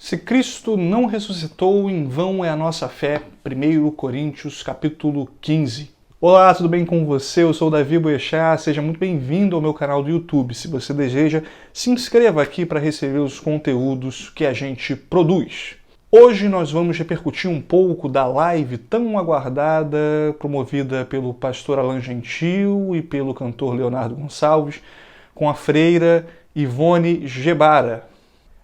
Se Cristo não ressuscitou, em vão é a nossa fé. 1 Coríntios, capítulo 15. Olá, tudo bem com você? Eu sou o Davi Boechat, seja muito bem-vindo ao meu canal do YouTube. Se você deseja, se inscreva aqui para receber os conteúdos que a gente produz. Hoje nós vamos repercutir um pouco da live tão aguardada, promovida pelo pastor Alan Gentil e pelo cantor Leonardo Gonçalves, com a freira Ivone Gebara.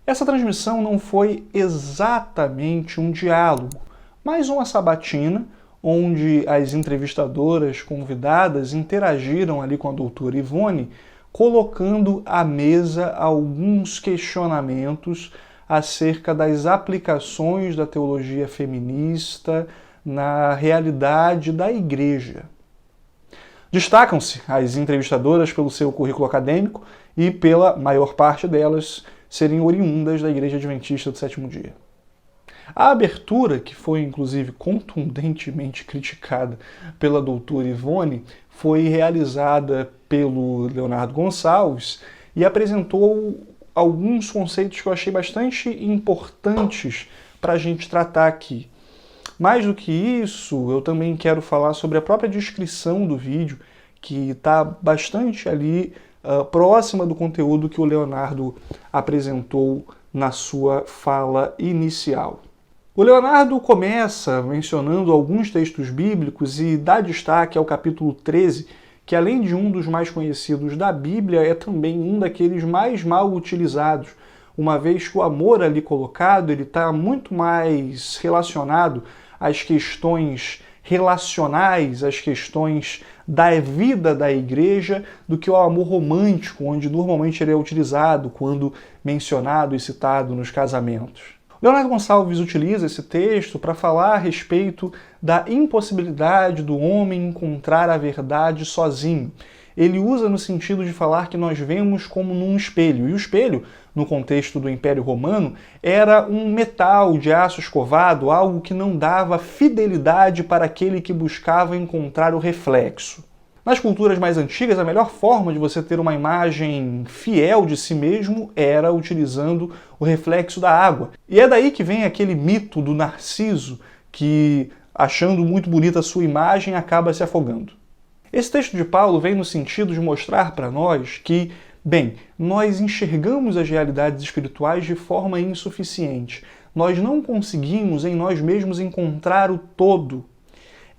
Essa transmissão não foi exatamente um diálogo, mas uma sabatina, onde as entrevistadoras convidadas interagiram ali com a doutora Ivone, colocando à mesa alguns questionamentos acerca das aplicações da teologia feminista na realidade da igreja. Destacam-se as entrevistadoras pelo seu currículo acadêmico e pela maior parte delas serem oriundas da Igreja Adventista do Sétimo Dia. A abertura, que foi inclusive contundentemente criticada pela doutora Ivone, foi realizada pelo Leonardo Gonçalves e apresentou alguns conceitos que eu achei bastante importantes para a gente tratar aqui. Mais do que isso, eu também quero falar sobre a própria descrição do vídeo, que está bastante ali próxima do conteúdo que o Leonardo apresentou na sua fala inicial. O Leonardo começa mencionando alguns textos bíblicos e dá destaque ao capítulo 13, que além de um dos mais conhecidos da Bíblia, é também um daqueles mais mal utilizados, uma vez que o amor ali colocado ele está muito mais relacionado às questões relacionais, às questões da vida da igreja, do que o amor romântico, onde normalmente ele é utilizado quando mencionado e citado nos casamentos. Leonardo Gonçalves utiliza esse texto para falar a respeito da impossibilidade do homem encontrar a verdade sozinho. Ele usa no sentido de falar que nós vemos como num espelho. E o espelho, no contexto do Império Romano, era um metal de aço escovado, algo que não dava fidelidade para aquele que buscava encontrar o reflexo. Nas culturas mais antigas, a melhor forma de você ter uma imagem fiel de si mesmo era utilizando o reflexo da água. E é daí que vem aquele mito do Narciso, que, achando muito bonita a sua imagem, acaba se afogando. Esse texto de Paulo vem no sentido de mostrar para nós que, bem, nós enxergamos as realidades espirituais de forma insuficiente. Nós não conseguimos em nós mesmos encontrar o todo.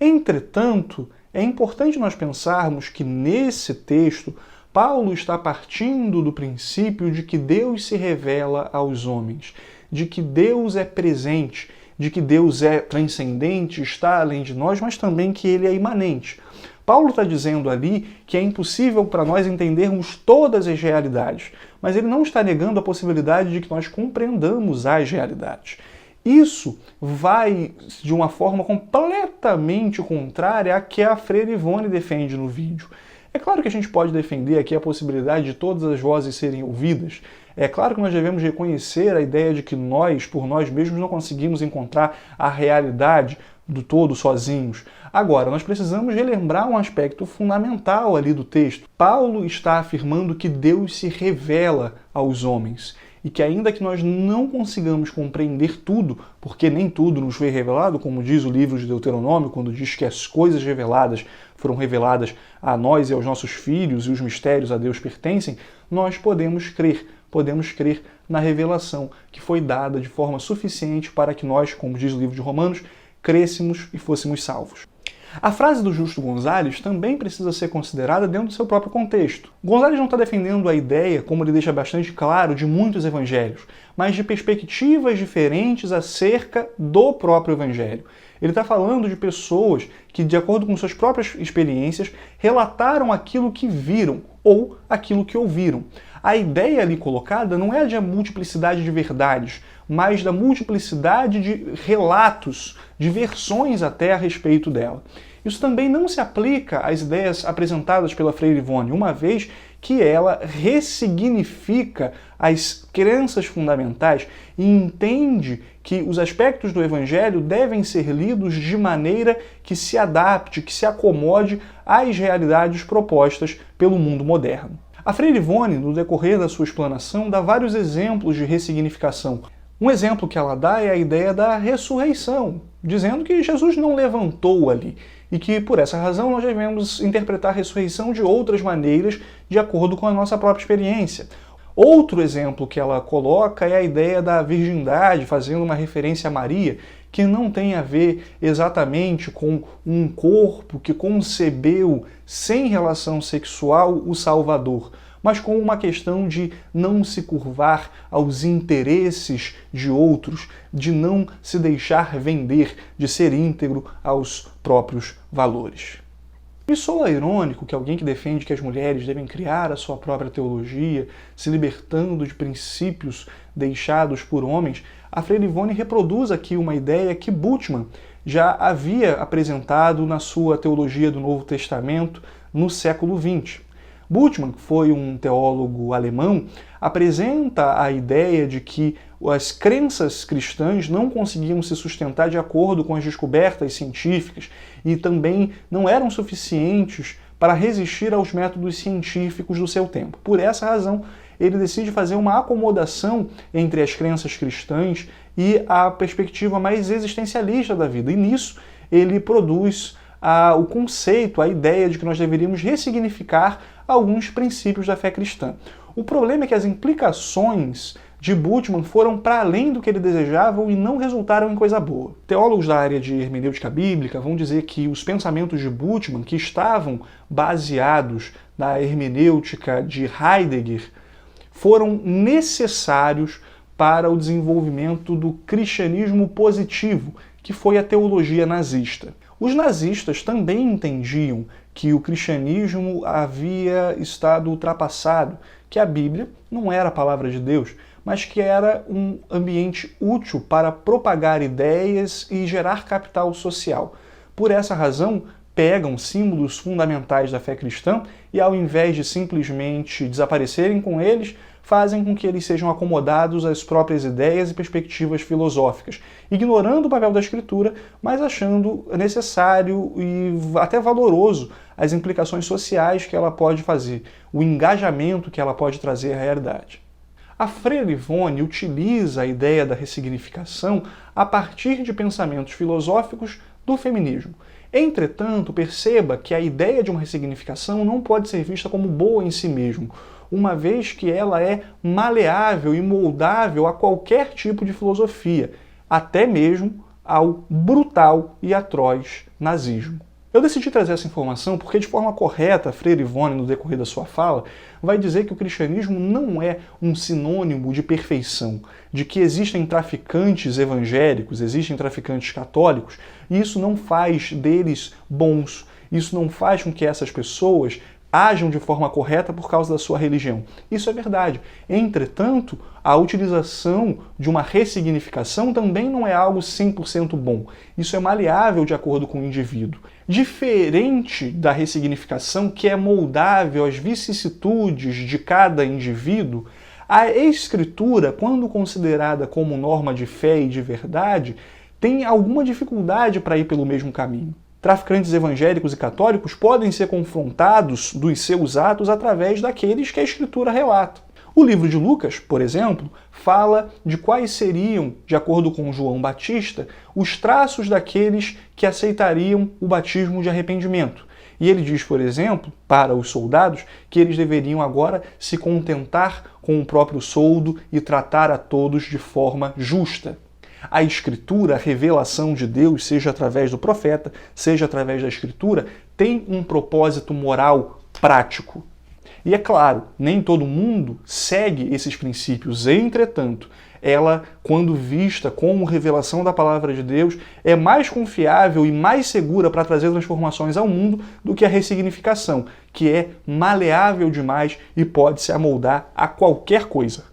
Entretanto, é importante nós pensarmos que nesse texto, Paulo está partindo do princípio de que Deus se revela aos homens, de que Deus é presente, de que Deus é transcendente, está além de nós, mas também que ele é imanente. Paulo está dizendo ali que é impossível para nós entendermos todas as realidades, mas ele não está negando a possibilidade de que nós compreendamos as realidades. Isso vai de uma forma completamente contrária à que a freira Ivone defende no vídeo. É claro que a gente pode defender aqui a possibilidade de todas as vozes serem ouvidas. É claro que nós devemos reconhecer a ideia de que nós, por nós mesmos, não conseguimos encontrar a realidade do todo sozinhos. Agora, nós precisamos relembrar um aspecto fundamental ali do texto. Paulo está afirmando que Deus se revela aos homens e que ainda que nós não consigamos compreender tudo, porque nem tudo nos foi revelado, como diz o livro de Deuteronômio, quando diz que as coisas reveladas foram reveladas a nós e aos nossos filhos e os mistérios a Deus pertencem, nós podemos crer na revelação que foi dada de forma suficiente para que nós, como diz o livro de Romanos, crêssemos e fôssemos salvos. A frase do Justo Gonzalez também precisa ser considerada dentro do seu próprio contexto. Gonzalez não está defendendo a ideia, como ele deixa bastante claro, de muitos evangelhos, mas de perspectivas diferentes acerca do próprio evangelho. Ele está falando de pessoas que, de acordo com suas próprias experiências, relataram aquilo que viram ou aquilo que ouviram. A ideia ali colocada não é de multiplicidade de verdades, mas da multiplicidade de relatos, de versões até a respeito dela. Isso também não se aplica às ideias apresentadas pela freira Ivone, uma vez que ela ressignifica as crenças fundamentais e entende que os aspectos do Evangelho devem ser lidos de maneira que se adapte, que se acomode às realidades propostas pelo mundo moderno. A freira Ivone, no decorrer da sua explanação, dá vários exemplos de ressignificação. Um exemplo que ela dá é a ideia da ressurreição, dizendo que Jesus não levantou ali e que, por essa razão, nós devemos interpretar a ressurreição de outras maneiras, de acordo com a nossa própria experiência. Outro exemplo que ela coloca é a ideia da virgindade, fazendo uma referência a Maria, que não tem a ver exatamente com um corpo que concebeu sem relação sexual o Salvador, mas com uma questão de não se curvar aos interesses de outros, de não se deixar vender, de ser íntegro aos próprios valores. Me soa irônico que alguém que defende que as mulheres devem criar a sua própria teologia, se libertando de princípios deixados por homens, a Freire Ivone reproduz aqui uma ideia que Bultmann já havia apresentado na sua Teologia do Novo Testamento no século XX. Bultmann, que foi um teólogo alemão, apresenta a ideia de que as crenças cristãs não conseguiam se sustentar de acordo com as descobertas científicas e também não eram suficientes para resistir aos métodos científicos do seu tempo. Por essa razão, ele decide fazer uma acomodação entre as crenças cristãs e a perspectiva mais existencialista da vida. E nisso ele produz o conceito, a ideia de que nós deveríamos ressignificar alguns princípios da fé cristã. O problema é que as implicações de Bultmann foram para além do que ele desejava e não resultaram em coisa boa. Teólogos da área de hermenêutica bíblica vão dizer que os pensamentos de Bultmann, que estavam baseados na hermenêutica de Heidegger, foram necessários para o desenvolvimento do cristianismo positivo, que foi a teologia nazista. Os nazistas também entendiam que o cristianismo havia estado ultrapassado, que a Bíblia não era a palavra de Deus, mas que era um ambiente útil para propagar ideias e gerar capital social. Por essa razão, pegam símbolos fundamentais da fé cristã e, ao invés de simplesmente desaparecerem com eles, fazem com que eles sejam acomodados às próprias ideias e perspectivas filosóficas, ignorando o papel da Escritura, mas achando necessário e até valoroso as implicações sociais que ela pode fazer, o engajamento que ela pode trazer à realidade. A Freire Ivone utiliza a ideia da ressignificação a partir de pensamentos filosóficos do feminismo. Entretanto, perceba que a ideia de uma ressignificação não pode ser vista como boa em si mesmo, uma vez que ela é maleável e moldável a qualquer tipo de filosofia, até mesmo ao brutal e atroz nazismo. Eu decidi trazer essa informação porque, de forma correta, Freire Ivone, no decorrer da sua fala, vai dizer que o cristianismo não é um sinônimo de perfeição, de que existem traficantes evangélicos, existem traficantes católicos, e isso não faz deles bons, isso não faz com que essas pessoas ajam de forma correta por causa da sua religião. Isso é verdade. Entretanto, a utilização de uma ressignificação também não é algo 100% bom. Isso é maleável de acordo com o indivíduo. Diferente da ressignificação, que é moldável às vicissitudes de cada indivíduo, a Escritura, quando considerada como norma de fé e de verdade, tem alguma dificuldade para ir pelo mesmo caminho. Traficantes evangélicos e católicos podem ser confrontados dos seus atos através daqueles que a Escritura relata. O livro de Lucas, por exemplo, fala de quais seriam, de acordo com João Batista, os traços daqueles que aceitariam o batismo de arrependimento. E ele diz, por exemplo, para os soldados, que eles deveriam agora se contentar com o próprio soldo e tratar a todos de forma justa. A Escritura, a revelação de Deus, seja através do profeta, seja através da Escritura, tem um propósito moral prático. E é claro, nem todo mundo segue esses princípios. Entretanto, ela, quando vista como revelação da palavra de Deus, é mais confiável e mais segura para trazer transformações ao mundo do que a ressignificação, que é maleável demais e pode se amoldar a qualquer coisa.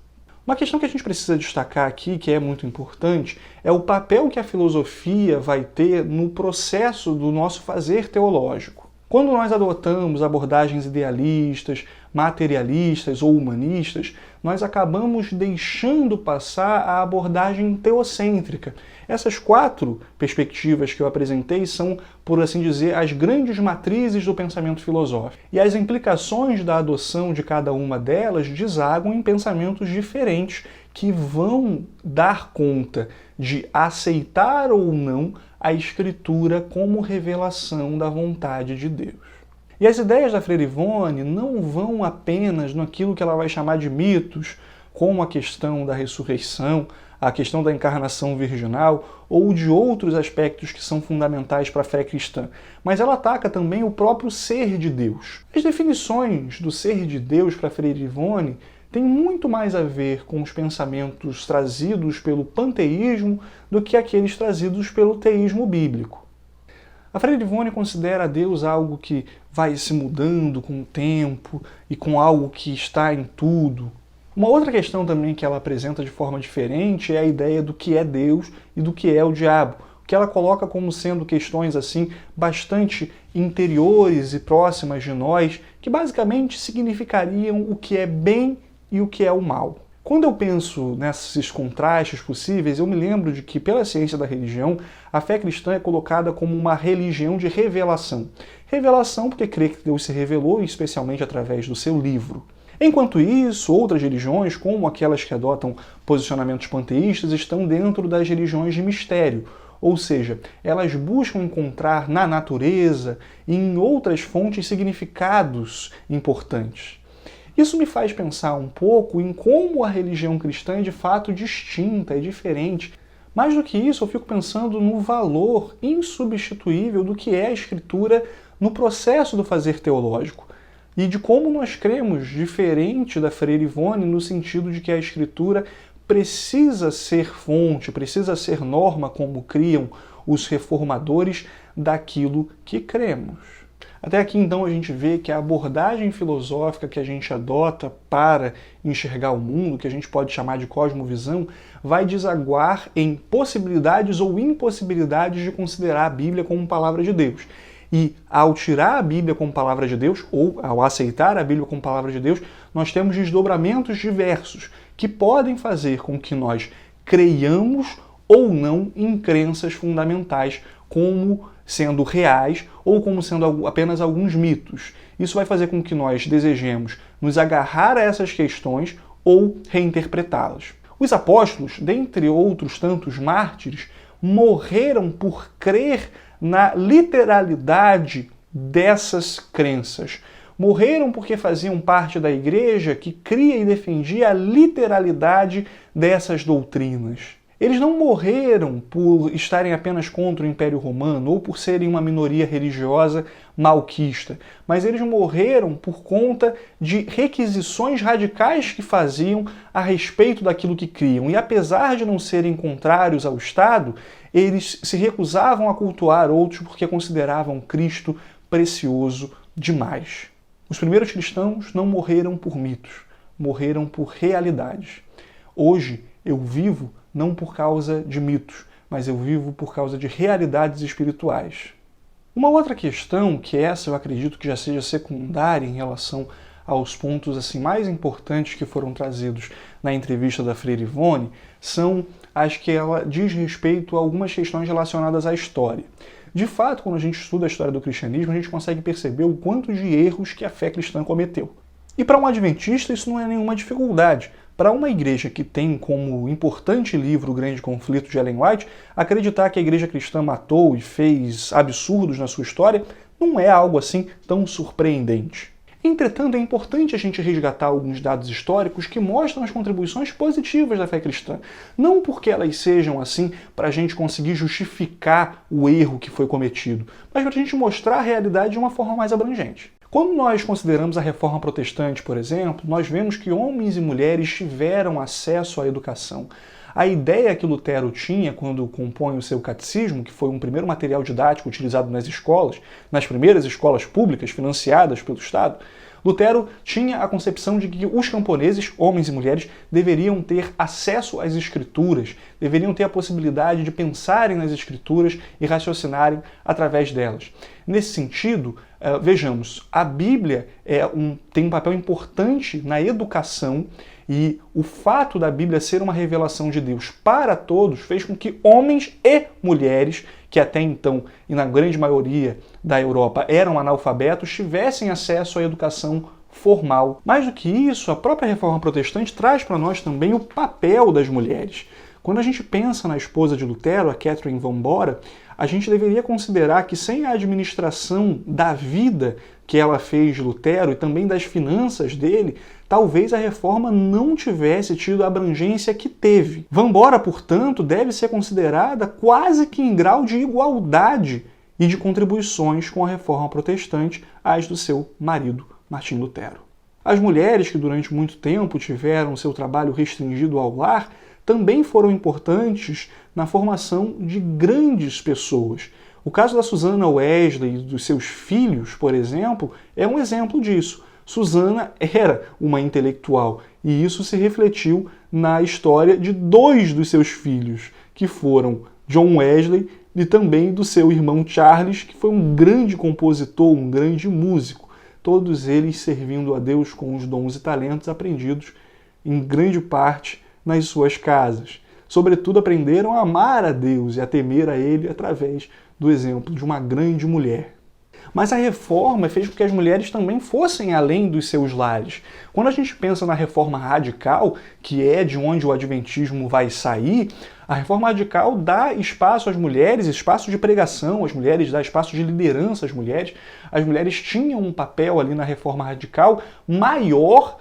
Uma questão que a gente precisa destacar aqui, que é muito importante, é o papel que a filosofia vai ter no processo do nosso fazer teológico. Quando nós adotamos abordagens idealistas, materialistas ou humanistas, nós acabamos deixando passar a abordagem teocêntrica. Essas 4 perspectivas que eu apresentei são, por assim dizer, as grandes matrizes do pensamento filosófico. E as implicações da adoção de cada uma delas desaguam em pensamentos diferentes que vão dar conta de aceitar ou não a Escritura como revelação da vontade de Deus. E as ideias da Freira Ivone não vão apenas naquilo que ela vai chamar de mitos, como a questão da ressurreição, a questão da encarnação virginal ou de outros aspectos que são fundamentais para a fé cristã, mas ela ataca também o próprio ser de Deus. As definições do ser de Deus para a Freira Ivone têm muito mais a ver com os pensamentos trazidos pelo panteísmo do que aqueles trazidos pelo teísmo bíblico. A Freira Ivone considera Deus algo que vai se mudando com o tempo e com algo que está em tudo. Uma outra questão também que ela apresenta de forma diferente é a ideia do que é Deus e do que é o diabo, que ela coloca como sendo questões assim bastante interiores e próximas de nós, que basicamente significariam o que é bem e o que é o mal. Quando eu penso nesses contrastes possíveis, eu me lembro de que, pela ciência da religião, a fé cristã é colocada como uma religião de revelação. Revelação porque crê que Deus se revelou, especialmente através do seu livro. Enquanto isso, outras religiões, como aquelas que adotam posicionamentos panteístas, estão dentro das religiões de mistério, ou seja, elas buscam encontrar na natureza e em outras fontes significados importantes. Isso me faz pensar um pouco em como a religião cristã é de fato distinta, é diferente. Mais do que isso, eu fico pensando no valor insubstituível do que é a Escritura no processo do fazer teológico e de como nós cremos diferente da Freira Ivone no sentido de que a Escritura precisa ser fonte, precisa ser norma, como criam os reformadores, daquilo que cremos. Até aqui, então, a gente vê que a abordagem filosófica que a gente adota para enxergar o mundo, que a gente pode chamar de cosmovisão, vai desaguar em possibilidades ou impossibilidades de considerar a Bíblia como palavra de Deus. E ao tirar a Bíblia como palavra de Deus, ou ao aceitar a Bíblia como palavra de Deus, nós temos desdobramentos diversos que podem fazer com que nós creiamos ou não em crenças fundamentais, como sendo reais ou como sendo apenas alguns mitos. Isso vai fazer com que nós desejemos nos agarrar a essas questões ou reinterpretá-las. Os apóstolos, dentre outros tantos mártires, morreram por crer na literalidade dessas crenças. Morreram porque faziam parte da igreja que cria e defendia a literalidade dessas doutrinas. Eles não morreram por estarem apenas contra o Império Romano ou por serem uma minoria religiosa malquista, mas eles morreram por conta de requisições radicais que faziam a respeito daquilo que criam. E apesar de não serem contrários ao Estado, eles se recusavam a cultuar outros porque consideravam Cristo precioso demais. Os primeiros cristãos não morreram por mitos, morreram por realidades. Hoje eu vivo não por causa de mitos, mas eu vivo por causa de realidades espirituais. Uma outra questão, que essa eu acredito que já seja secundária em relação aos pontos assim mais importantes que foram trazidos na entrevista da Freira Ivone, são as que ela diz respeito a algumas questões relacionadas à história. De fato, quando a gente estuda a história do cristianismo, a gente consegue perceber o quanto de erros que a fé cristã cometeu. E para um adventista isso não é nenhuma dificuldade. Para uma igreja que tem como importante livro O Grande Conflito de Ellen White, acreditar que a igreja cristã matou e fez absurdos na sua história não é algo assim tão surpreendente. Entretanto, é importante a gente resgatar alguns dados históricos que mostram as contribuições positivas da fé cristã. Não porque elas sejam assim para a gente conseguir justificar o erro que foi cometido, mas para a gente mostrar a realidade de uma forma mais abrangente. Quando nós consideramos a Reforma Protestante, por exemplo, nós vemos que homens e mulheres tiveram acesso à educação. A ideia que Lutero tinha quando compõe o seu catecismo, que foi um primeiro material didático utilizado nas escolas, nas primeiras escolas públicas financiadas pelo Estado, Lutero tinha a concepção de que os camponeses, homens e mulheres, deveriam ter acesso às escrituras, deveriam ter a possibilidade de pensarem nas escrituras e raciocinarem através delas. Nesse sentido, Vejamos, a Bíblia tem um papel importante na educação e o fato da Bíblia ser uma revelação de Deus para todos fez com que homens e mulheres, que até então, e na grande maioria da Europa, eram analfabetos, tivessem acesso à educação formal. Mais do que isso, a própria Reforma Protestante traz para nós também o papel das mulheres. Quando a gente pensa na esposa de Lutero, a Catherine von Bora, a gente deveria considerar que sem a administração da vida que ela fez de Lutero e também das finanças dele, talvez a reforma não tivesse tido a abrangência que teve. Von Bora, portanto, deve ser considerada quase que em grau de igualdade e de contribuições com a reforma protestante às do seu marido, Martim Lutero. As mulheres que durante muito tempo tiveram seu trabalho restringido ao lar também foram importantes na formação de grandes pessoas. O caso da Susanna Wesley e dos seus filhos, por exemplo, é um exemplo disso. Susanna era uma intelectual e isso se refletiu na história de 2 dos seus filhos, que foram John Wesley e também do seu irmão Charles, que foi um grande compositor, um grande músico. Todos eles servindo a Deus com os dons e talentos aprendidos, em grande parte, nas suas casas. Sobretudo, aprenderam a amar a Deus e a temer a Ele através do exemplo de uma grande mulher. Mas a reforma fez com que as mulheres também fossem além dos seus lares. Quando a gente pensa na reforma radical, que é de onde o adventismo vai sair, a reforma radical dá espaço às mulheres, espaço de pregação às mulheres, dá espaço de liderança às mulheres. As mulheres tinham um papel ali na reforma radical maior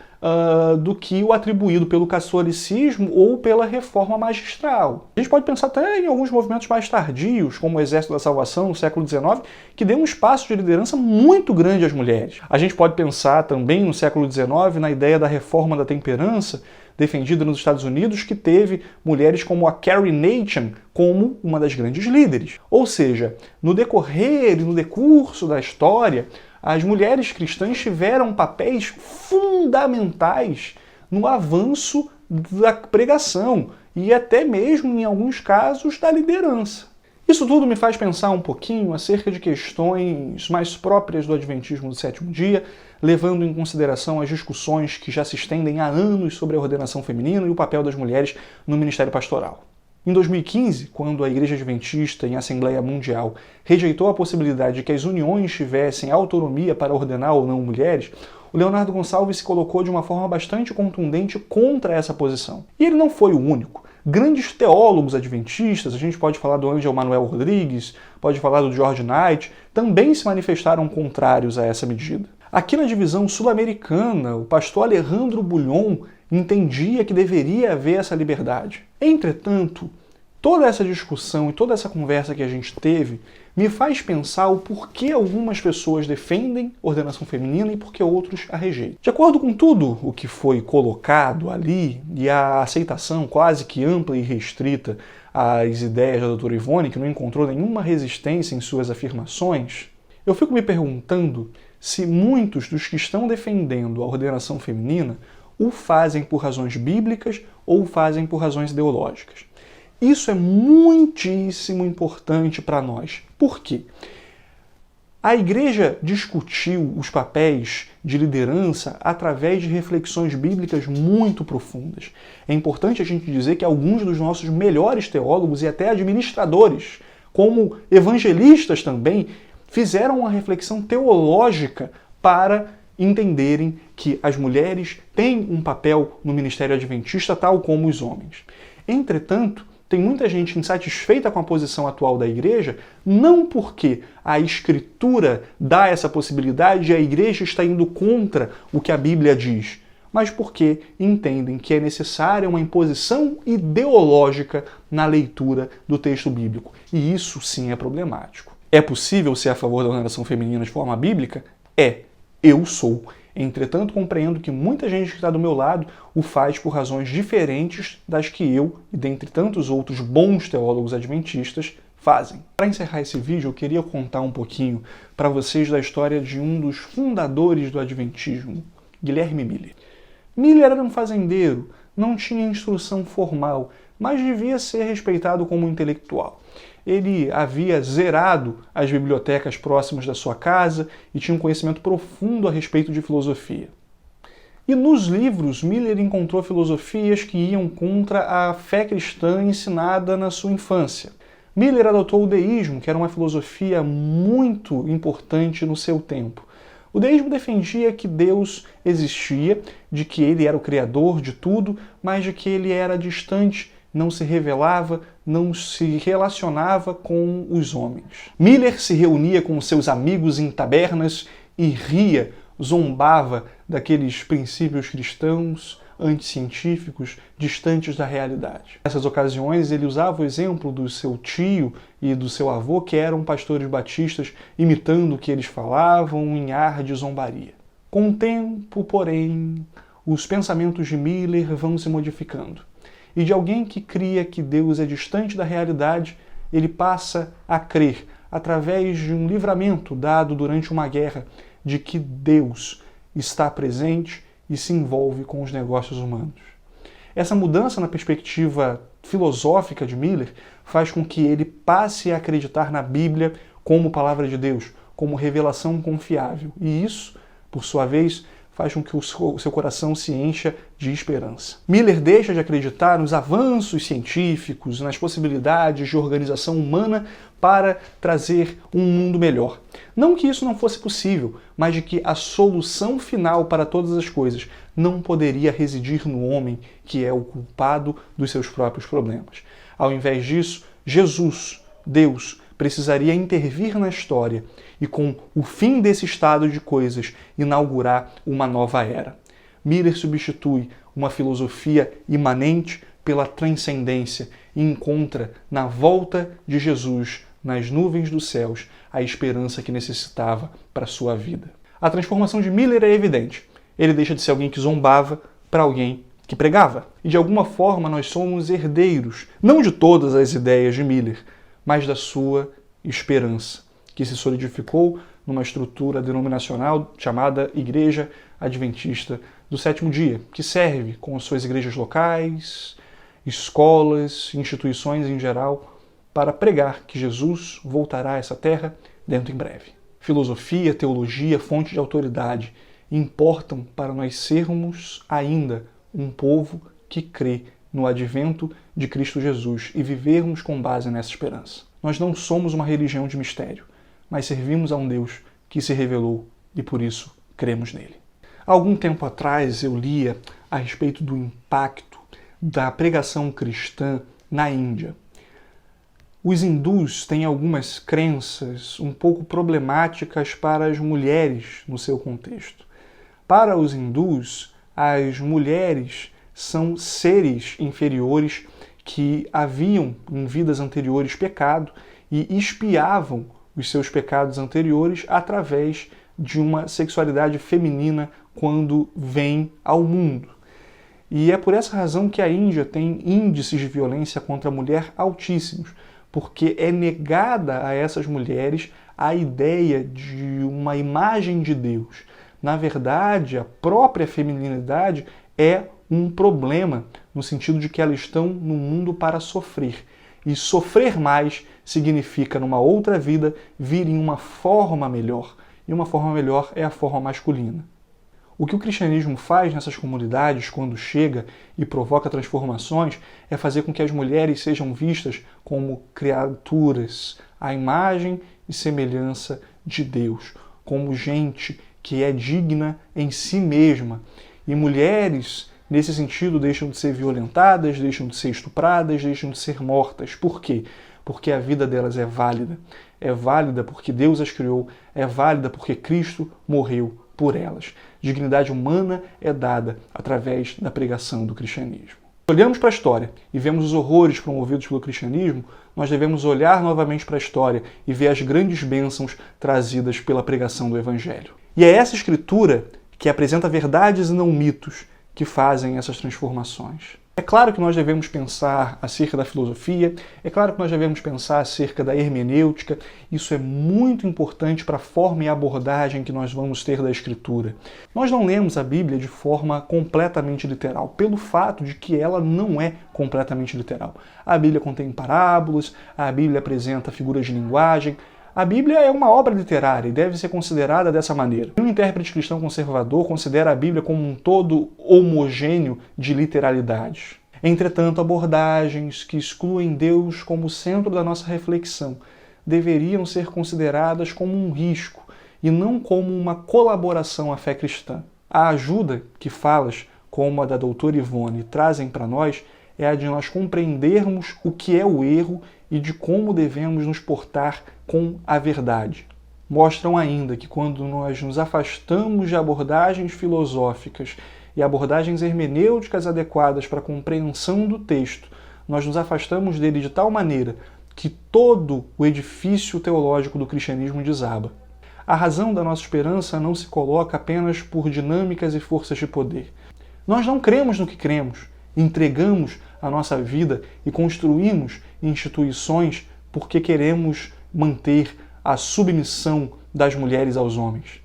do que o atribuído pelo catolicismo ou pela reforma magistral. A gente pode pensar até em alguns movimentos mais tardios, como o Exército da Salvação, no século XIX, que deu um espaço de liderança muito grande às mulheres. A gente pode pensar também no século XIX na ideia da reforma da temperança, defendida nos Estados Unidos, que teve mulheres como a Carrie Nation como uma das grandes líderes. Ou seja, no decorrer e no decurso da história, as mulheres cristãs tiveram papéis fundamentais no avanço da pregação e até mesmo, em alguns casos, da liderança. Isso tudo me faz pensar um pouquinho acerca de questões mais próprias do Adventismo do Sétimo Dia, levando em consideração as discussões que já se estendem há anos sobre a ordenação feminina e o papel das mulheres no ministério pastoral. Em 2015, quando a Igreja Adventista, em Assembleia Mundial, rejeitou a possibilidade de que as uniões tivessem autonomia para ordenar ou não mulheres, o Leonardo Gonçalves se colocou de uma forma bastante contundente contra essa posição. E ele não foi o único. Grandes teólogos adventistas, a gente pode falar do Ângelo Manuel Rodrigues, pode falar do George Knight, também se manifestaram contrários a essa medida. Aqui na divisão sul-americana, o pastor Alejandro Bulhon entendia que deveria haver essa liberdade. Entretanto, toda essa discussão e toda essa conversa que a gente teve me faz pensar o porquê algumas pessoas defendem ordenação feminina e porquê outros a rejeitam. De acordo com tudo o que foi colocado ali e a aceitação quase que ampla e restrita às ideias da doutora Ivone, que não encontrou nenhuma resistência em suas afirmações, eu fico me perguntando se muitos dos que estão defendendo a ordenação feminina o fazem por razões bíblicas ou o fazem por razões ideológicas. Isso é muitíssimo importante para nós. Por quê? A Igreja discutiu os papéis de liderança através de reflexões bíblicas muito profundas. É importante a gente dizer que alguns dos nossos melhores teólogos e até administradores, como evangelistas também, fizeram uma reflexão teológica para entenderem que as mulheres têm um papel no ministério adventista tal como os homens. Entretanto, tem muita gente insatisfeita com a posição atual da igreja, não porque a Escritura dá essa possibilidade e a igreja está indo contra o que a Bíblia diz, mas porque entendem que é necessária uma imposição ideológica na leitura do texto bíblico. E isso sim é problemático. É possível ser a favor da ordenação feminina de forma bíblica? É. Eu sou. Entretanto, compreendo que muita gente que está do meu lado o faz por razões diferentes das que eu, e dentre tantos outros bons teólogos adventistas, fazem. Para encerrar esse vídeo, eu queria contar um pouquinho para vocês da história de um dos fundadores do adventismo, Guilherme Miller. Miller era um fazendeiro, não tinha instrução formal, mas devia ser respeitado como intelectual. Ele havia zerado as bibliotecas próximas da sua casa e tinha um conhecimento profundo a respeito de filosofia. E nos livros, Miller encontrou filosofias que iam contra a fé cristã ensinada na sua infância. Miller adotou o deísmo, que era uma filosofia muito importante no seu tempo. O deísmo defendia que Deus existia, de que ele era o criador de tudo, mas de que ele era distante, não se revelava, não se relacionava com os homens. Miller se reunia com seus amigos em tabernas e ria, zombava daqueles princípios cristãos anticientíficos, distantes da realidade. Nessas ocasiões, ele usava o exemplo do seu tio e do seu avô, que eram pastores batistas, imitando o que eles falavam em ar de zombaria. Com o tempo, porém, os pensamentos de Miller vão se modificando. E de alguém que cria que Deus é distante da realidade, ele passa a crer, através de um livramento dado durante uma guerra, de que Deus está presente e se envolve com os negócios humanos. Essa mudança na perspectiva filosófica de Miller faz com que ele passe a acreditar na Bíblia como palavra de Deus, como revelação confiável. E isso, por sua vez, faz com que o seu coração se encha de esperança. Miller deixa de acreditar nos avanços científicos, nas possibilidades de organização humana para trazer um mundo melhor. Não que isso não fosse possível, mas de que a solução final para todas as coisas não poderia residir no homem, que é o culpado dos seus próprios problemas. Ao invés disso, Jesus, Deus, precisaria intervir na história e, com o fim desse estado de coisas, inaugurar uma nova era. Miller substitui uma filosofia imanente pela transcendência e encontra na volta de Jesus, nas nuvens dos céus, a esperança que necessitava para a sua vida. A transformação de Miller é evidente. Ele deixa de ser alguém que zombava para alguém que pregava. E de alguma forma nós somos herdeiros, não de todas as ideias de Miller, mas da sua esperança, que se solidificou numa estrutura denominacional chamada Igreja Adventista do Sétimo Dia, que serve com as suas igrejas locais, escolas, instituições em geral, para pregar que Jesus voltará a essa terra dentro em breve. Filosofia, teologia, fonte de autoridade importam para nós sermos ainda um povo que crê no advento de Cristo Jesus e vivermos com base nessa esperança. Nós não somos uma religião de mistério, mas servimos a um Deus que se revelou e por isso cremos nele. Há algum tempo atrás eu lia a respeito do impacto da pregação cristã na Índia. Os hindus têm algumas crenças um pouco problemáticas para as mulheres no seu contexto. Para os hindus, as mulheres são seres inferiores que haviam em vidas anteriores pecado e expiavam os seus pecados anteriores através de uma sexualidade feminina quando vem ao mundo. E é por essa razão que a Índia tem índices de violência contra a mulher altíssimos, porque é negada a essas mulheres a ideia de uma imagem de Deus. Na verdade, a própria feminilidade é um problema, no sentido de que elas estão no mundo para sofrer. E sofrer mais significa, numa outra vida, vir em uma forma melhor. E uma forma melhor é a forma masculina. O que o cristianismo faz nessas comunidades, quando chega e provoca transformações, é fazer com que as mulheres sejam vistas como criaturas, à imagem e semelhança de Deus, como gente que é digna em si mesma. E mulheres, nesse sentido, deixam de ser violentadas, deixam de ser estupradas, deixam de ser mortas. Por quê? Porque a vida delas é válida. É válida porque Deus as criou, é válida porque Cristo morreu por elas. Dignidade humana é dada através da pregação do cristianismo. Olhamos para a história e vemos os horrores promovidos pelo cristianismo, nós devemos olhar novamente para a história e ver as grandes bênçãos trazidas pela pregação do Evangelho. E é essa escritura que apresenta verdades e não mitos que fazem essas transformações. É claro que nós devemos pensar acerca da filosofia, é claro que nós devemos pensar acerca da hermenêutica, isso é muito importante para a forma e abordagem que nós vamos ter da Escritura. Nós não lemos a Bíblia de forma completamente literal, pelo fato de que ela não é completamente literal. A Bíblia contém parábolas, a Bíblia apresenta figuras de linguagem. A Bíblia é uma obra literária e deve ser considerada dessa maneira. Um intérprete cristão conservador considera a Bíblia como um todo homogêneo de literalidades. Entretanto, abordagens que excluem Deus como centro da nossa reflexão deveriam ser consideradas como um risco e não como uma colaboração à fé cristã. A ajuda que falas, como a da doutora Ivone, trazem para nós é a de nós compreendermos o que é o erro e de como devemos nos portar com a verdade. Mostram ainda que quando nós nos afastamos de abordagens filosóficas e abordagens hermenêuticas adequadas para a compreensão do texto, nós nos afastamos dele de tal maneira que todo o edifício teológico do cristianismo desaba. A razão da nossa esperança não se coloca apenas por dinâmicas e forças de poder. Nós não cremos no que cremos, entregamos a nossa vida e construímos instituições porque queremos manter a submissão das mulheres aos homens.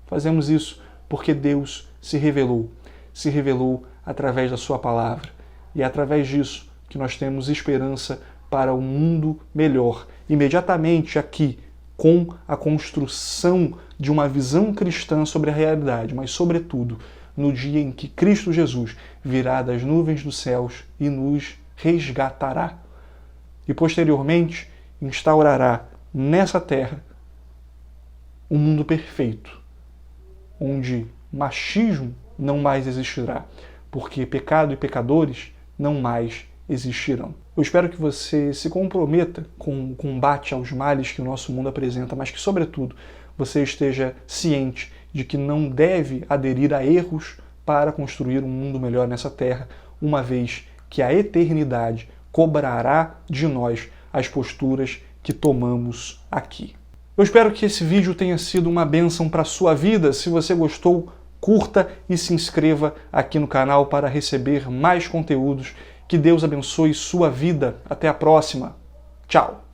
Fazemos isso porque Deus se revelou através da sua palavra. E é através disso que nós temos esperança para um mundo melhor. Imediatamente aqui, com a construção de uma visão cristã sobre a realidade, mas sobretudo no dia em que Cristo Jesus virá das nuvens dos céus e nos resgatará. E posteriormente instaurará nessa terra um mundo perfeito, onde machismo não mais existirá, porque pecado e pecadores não mais existirão. Eu espero que você se comprometa com o combate aos males que o nosso mundo apresenta, mas que, sobretudo, você esteja ciente de que não deve aderir a erros para construir um mundo melhor nessa terra, uma vez que a eternidade cobrará de nós as posturas que tomamos aqui. Eu espero que esse vídeo tenha sido uma bênção para a sua vida. Se você gostou, curta e se inscreva aqui no canal para receber mais conteúdos. Que Deus abençoe sua vida. Até a próxima. Tchau!